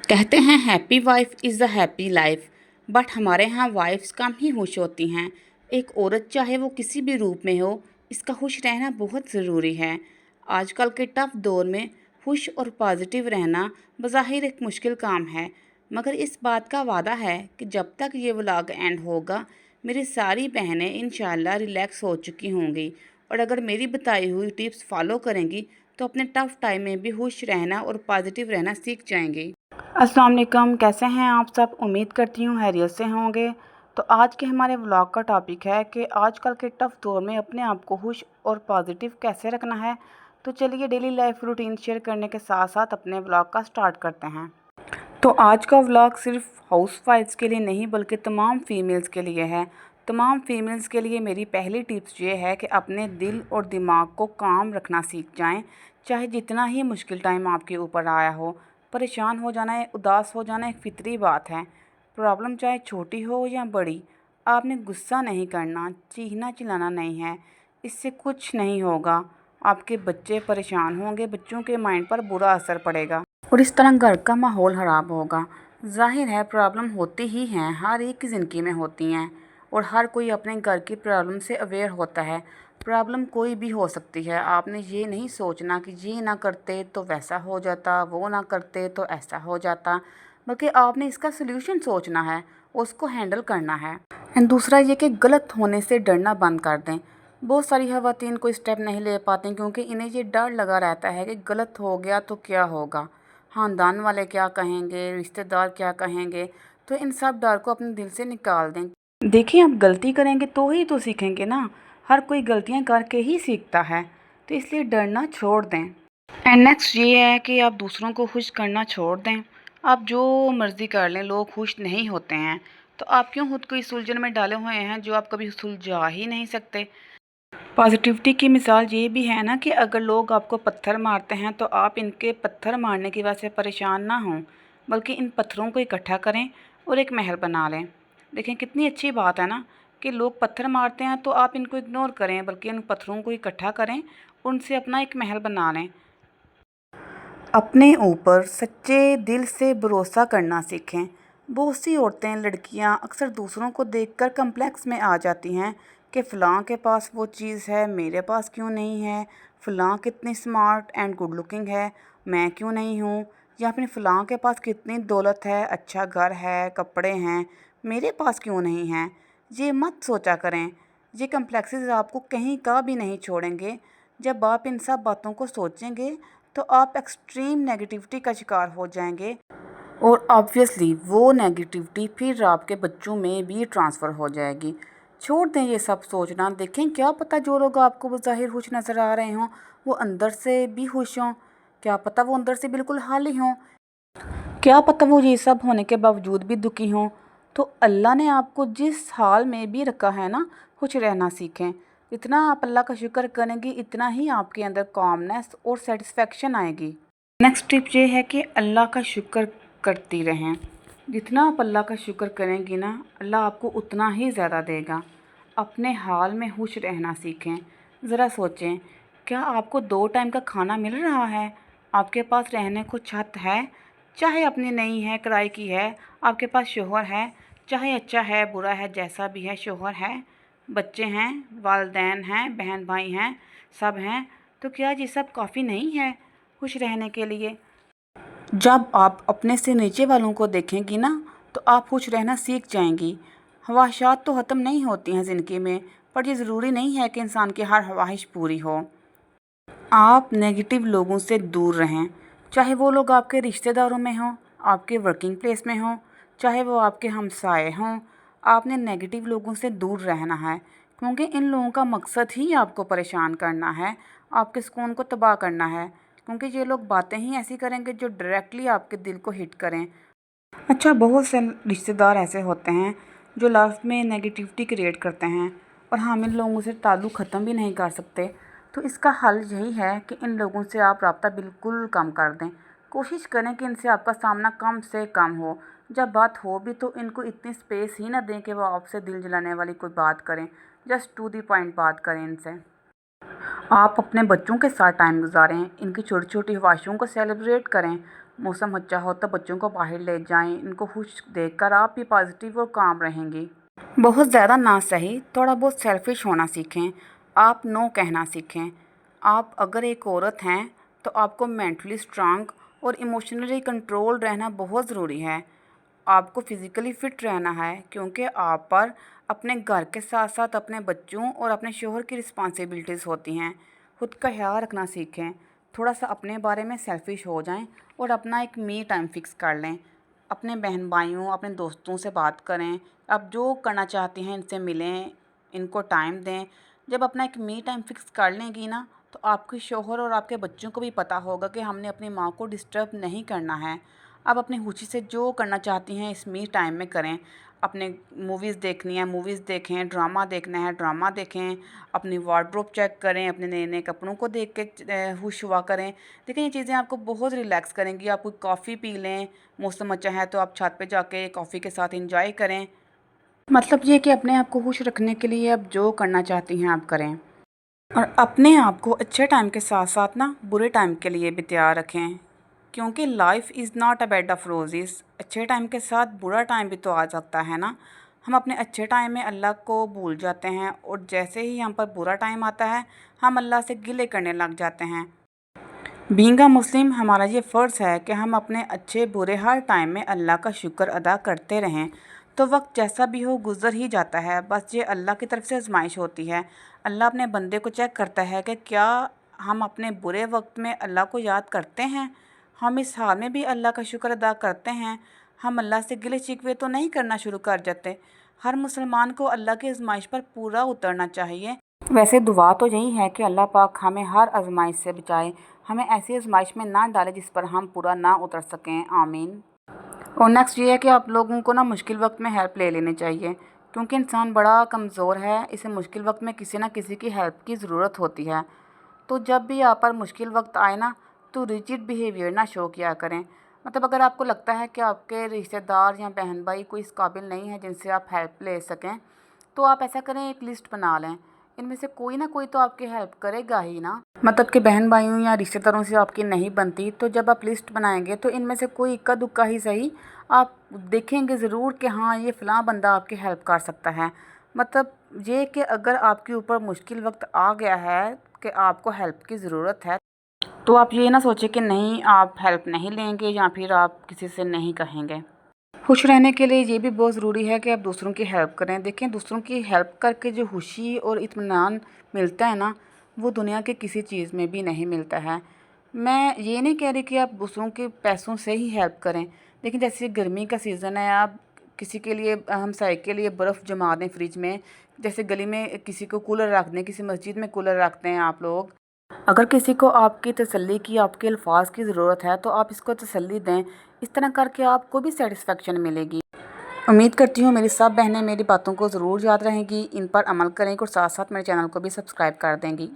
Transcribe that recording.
कहते हैं happy wife is the happy life. But हमारे यहाँ वाइफ्स कम ही खुश होती हैं। एक औरत चाहे वो किसी भी रूप में हो, इसका खुश रहना बहुत ज़रूरी है। आजकल के टफ दौर में खुश और पॉजिटिव रहना बज़ाहिर एक मुश्किल काम है, मगर इस बात का वादा है कि जब तक ये व्लॉग एंड होगा मेरी सारी बहनें इंशाल्लाह रिलैक्स हो चुकी होंगी, और अगर मेरी बताई हुई टिप्स फॉलो करेंगी तो अपने टफ टाइम में भी खुश रहना और पॉजिटिव रहना सीख जाएंगी। अस्सलाम वालेकुम, कैसे हैं आप सब? उम्मीद करती हूँ खैरियत से होंगे। तो आज के हमारे व्लॉग का टॉपिक है कि आजकल के टफ दौर में अपने आप को खुश और पॉजिटिव कैसे रखना है। तो चलिए डेली लाइफ रूटीन शेयर करने के साथ साथ अपने व्लॉग का स्टार्ट करते हैं। तो आज का व्लॉग सिर्फ हाउस वाइफ्स के लिए नहीं बल्कि तमाम फीमेल्स के लिए है। तमाम फीमेल्स के लिए मेरी पहली टिप्स ये है कि अपने दिल और दिमाग को काम रखना सीख जाएं। चाहे जितना ही मुश्किल टाइम आपके ऊपर आया हो, परेशान हो जाना है, उदास हो जाना एक फितरी बात है। प्रॉब्लम चाहे छोटी हो या बड़ी, आपने गुस्सा नहीं करना, चीखना चिल्लाना नहीं है। इससे कुछ नहीं होगा, आपके बच्चे परेशान होंगे, बच्चों के माइंड पर बुरा असर पड़ेगा और इस तरह घर का माहौल ख़राब होगा। ज़ाहिर है प्रॉब्लम होती ही हैं, हर एक की ज़िंदगी में होती हैं और हर कोई अपने घर की प्रॉब्लम से अवेयर होता है। प्रॉब्लम कोई भी हो सकती है। आपने ये नहीं सोचना कि ये ना करते तो वैसा हो जाता, वो ना करते तो ऐसा हो जाता, बल्कि आपने इसका सल्यूशन सोचना है, उसको हैंडल करना है। एंड दूसरा ये कि गलत होने से डरना बंद कर दें। बहुत सारी ख़वातीन कोई स्टेप नहीं ले पाती क्योंकि इन्हें ये डर लगा रहता है कि गलत हो गया तो क्या होगा, ख़ानदान वाले क्या कहेंगे, रिश्तेदार क्या कहेंगे। तो इन सब डर को अपने दिल से निकाल दें। देखिए, आप गलती करेंगे तो ही तो सीखेंगे ना। हर कोई गलतियां करके ही सीखता है, तो इसलिए डरना छोड़ दें। एंड नेक्स्ट ये है कि आप दूसरों को खुश करना छोड़ दें। आप जो मर्ज़ी कर लें, लोग खुश नहीं होते हैं, तो आप क्यों खुद को इस उलझन में डाले हुए हैं जो आप कभी सुलझा ही नहीं सकते। पॉजिटिविटी की मिसाल ये भी है ना कि अगर लोग आपको पत्थर मारते हैं तो आप इनके पत्थर मारने की वजह से परेशान ना हों, बल्कि इन पत्थरों को इकट्ठा करें और एक महल बना लें। देखें कितनी अच्छी बात है ना कि लोग पत्थर मारते हैं तो आप इनको इग्नोर करें, बल्कि उन पत्थरों को इकट्ठा करें, उनसे अपना एक महल बना लें। अपने ऊपर सच्चे दिल से भरोसा करना सीखें। बहुत सी औरतें, लड़कियां अक्सर दूसरों को देखकर कम्प्लेक्स में आ जाती हैं कि फ़लाँ के पास वो चीज़ है, मेरे पास क्यों नहीं है, फ़लाँ कितनी स्मार्ट एंड गुड लुकिंग है, मैं क्यों नहीं हूँ, या फिर फ़लाँ के पास कितनी दौलत है, अच्छा घर है, कपड़े हैं, मेरे पास क्यों नहीं है। ये मत सोचा करें। ये कम्प्लेक्सेस आपको कहीं का भी नहीं छोड़ेंगे। जब आप इन सब बातों को सोचेंगे तो आप एक्सट्रीम नेगेटिविटी का शिकार हो जाएंगे, और ऑब्वियसली वो नेगेटिविटी फिर आपके बच्चों में भी ट्रांसफ़र हो जाएगी। छोड़ दें ये सब सोचना। देखें, क्या पता जो लोग आपको बज़ाहिर खुश नज़र आ रहे हों वो अंदर से भी खुश हों, क्या पता वो अंदर से बिल्कुल खाली हों, क्या पता वो ये सब होने के बावजूद भी दुखी हों। तो अल्लाह ने आपको जिस हाल में भी रखा है ना, खुश रहना सीखें। जितना आप अल्लाह का शुक्र करेंगी उतना ही आपके अंदर कामनेस और सेटिस्फेक्शन आएगी। नेक्स्ट टिप ये है कि अल्लाह का शुक्र करती रहें। जितना आप अल्लाह का शुक्र करेंगी ना, अल्लाह आपको उतना ही ज़्यादा देगा। अपने हाल में खुश रहना सीखें। ज़रा सोचें, क्या आपको 2 टाइम का खाना मिल रहा है? आपके पास रहने को छत है, चाहे अपनी नहीं है, किराए की है। आपके पास शोहर है, चाहे अच्छा है बुरा है जैसा भी है, शोहर है, बच्चे हैं, वालिदैन हैं, बहन भाई हैं, सब हैं। तो क्या ये सब काफ़ी नहीं है खुश रहने के लिए? जब आप अपने से नीचे वालों को देखेंगी ना, तो आप खुश रहना सीख जाएंगी। ख्वाहिशात तो ख़त्म नहीं होती हैं ज़िंदगी में, पर ये ज़रूरी नहीं है कि इंसान की हर ख्वाहिश पूरी हो। आप नेगेटिव लोगों से दूर रहें, चाहे वो लोग आपके रिश्तेदारों में हों, आपके वर्किंग प्लेस में हों, चाहे वो आपके हमसाए हों। आपने नेगेटिव लोगों से दूर रहना है, क्योंकि इन लोगों का मकसद ही आपको परेशान करना है, आपके सुकून को तबाह करना है। क्योंकि ये लोग बातें ही ऐसी करेंगे जो डायरेक्टली आपके दिल को हिट करें। अच्छा, बहुत से रिश्तेदार ऐसे होते हैं जो लास्ट में नेगेटिविटी क्रिएट करते हैं, और हम इन लोगों से ताल्लुक़ ख़त्म भी नहीं कर सकते। तो इसका हल यही है कि इन लोगों से आप रब्ता बिल्कुल कम कर दें। कोशिश करें कि इनसे आपका सामना कम से कम हो। जब बात हो भी तो इनको इतनी स्पेस ही ना दें कि वो आपसे दिल जलाने वाली कोई बात करें। जस्ट टू दी पॉइंट बात करें इनसे। आप अपने बच्चों के साथ टाइम गुजारें, इनकी छोटी छोटी ख्वाहिशों को सेलिब्रेट करें, मौसम अच्छा हो तो बच्चों को बाहर ले जाएं, इनको खुश देखकर आप भी पॉजिटिव और काम रहेंगी। बहुत ज़्यादा ना सही, थोड़ा बहुत सेल्फिश होना सीखें। आप नो कहना सीखें। आप अगर एक औरत हैं तो आपको मेंटली स्ट्रांग और इमोशनली कंट्रोल रहना बहुत ज़रूरी है। आपको फिज़िकली फ़िट रहना है क्योंकि आप पर अपने घर के साथ साथ अपने बच्चों और अपने शौहर की रिस्पॉन्सिबिलिटीज़ होती हैं। खुद का ख्याल रखना सीखें। थोड़ा सा अपने बारे में सेल्फिश हो जाएं और अपना एक मी टाइम फ़िक्स कर लें। अपने बहन भाइयों, अपने दोस्तों से बात करें। आप जो करना चाहती हैं इनसे मिलें, इनको टाइम दें। जब अपना एक मी टाइम फ़िक्स कर लेंगी ना, तो आपके शौहर और आपके बच्चों को भी पता होगा कि हमने अपनी माँ को डिस्टर्ब नहीं करना है। आप अपनी खुशी से जो करना चाहती हैं इस मी टाइम में करें। अपने मूवीज़ देखनी है मूवीज़ देखें, ड्रामा देखना है ड्रामा देखें, अपनी वार्डरोब चेक करें, अपने नए नए कपड़ों को देख के खुश हुआ करें। देखिए ये चीज़ें आपको बहुत रिलैक्स करेंगी। आप कोई कॉफ़ी पी लें, मौसम अच्छा है तो आप छत पे जाके कॉफ़ी के साथ एंजॉय करें। मतलब ये कि अपने आप को खुश रखने के लिए आप जो करना चाहती हैं आप करें, और अपने आप को अच्छे टाइम के साथ साथ ना बुरे टाइम के लिए भी तैयार रखें, क्योंकि life is not a bed of roses. अच्छे टाइम के साथ बुरा टाइम भी तो आ सकता है ना। हम अपने अच्छे टाइम में अल्लाह को भूल जाते हैं और जैसे ही हम पर बुरा टाइम आता है हम अल्लाह से गिले करने लग जाते हैं। बीइंग अ मुस्लिम हमारा ये फ़र्ज़ है कि हम अपने अच्छे बुरे हर टाइम में अल्लाह का शुक्र अदा करते रहें। तो वक्त जैसा भी हो गुज़र ही जाता है, बस ये अल्लाह की तरफ से आजमाइश होती है। अल्लाह अपने बंदे को चेक करता है कि क्या हम अपने बुरे वक्त में अल्लाह को याद करते हैं, हम इस हाल में भी अल्लाह का शुक्र अदा करते हैं, हम अल्लाह से गिले शिकवे तो नहीं करना शुरू कर जाते। हर मुसलमान को अल्लाह की आजमाइश पर पूरा उतरना चाहिए। वैसे दुआ तो यही है कि अल्लाह पाक हमें हर आजमाइश से बचाए, हमें ऐसी आजमाइश में ना डाले जिस पर हम पूरा ना उतर सकें। आमीन। और नेक्स्ट ये है कि आप लोगों को ना मुश्किल वक्त में हेल्प ले लेनी चाहिए, क्योंकि इंसान बड़ा कमज़ोर है, इसे मुश्किल वक्त में किसी ना किसी की हेल्प की ज़रूरत होती है। तो जब भी आप पर मुश्किल वक्त आए ना, तो रिजिड बिहेवियर ना शो किया करें। मतलब अगर आपको लगता है कि आपके रिश्तेदार या बहन भाई कोई इस काबिल नहीं है जिनसे आप हेल्प ले सकें, तो आप ऐसा करें, एक लिस्ट बना लें। इनमें से कोई ना कोई तो आपकी हेल्प करेगा ही ना। मतलब कि बहन भाइयों या रिश्तेदारों से आपकी नहीं बनती, तो जब आप लिस्ट बनाएंगे तो इनमें से कोई इक्का दुक्का ही सही आप देखेंगे ज़रूर कि हाँ ये फ़लाँ बंदा आपकी हेल्प कर सकता है। मतलब ये कि अगर आपके ऊपर मुश्किल वक्त आ गया है कि आपको हेल्प की ज़रूरत है, तो आप ये ना सोचें कि नहीं आप हेल्प नहीं लेंगे या फिर आप किसी से नहीं कहेंगे। खुश रहने के लिए ये भी बहुत ज़रूरी है कि आप दूसरों की हेल्प करें। देखें, दूसरों की हेल्प करके जो खुशी और इत्मीनान मिलता है ना, वो दुनिया के किसी चीज़ में भी नहीं मिलता है। मैं ये नहीं कह रही कि आप दूसरों के पैसों से ही हेल्प करें। लेकिन जैसे गर्मी का सीज़न है, आप किसी के लिए हमसाये के लिए बर्फ़ जमा दें फ्रिज में, जैसे गली में किसी को कूलर रख दें, किसी मस्जिद में कूलर रखते हैं आप लोग। अगर किसी को आपकी तसल्ली की, आपके अल्फाज की ज़रूरत है, तो आप इसको तसल्ली दें। इस तरह करके आपको भी सेटिस्फेक्शन मिलेगी। उम्मीद करती हूँ मेरी सब बहनें मेरी बातों को ज़रूर याद रहेंगी, इन पर अमल करेंगी और साथ साथ मेरे चैनल को भी सब्सक्राइब कर देंगी।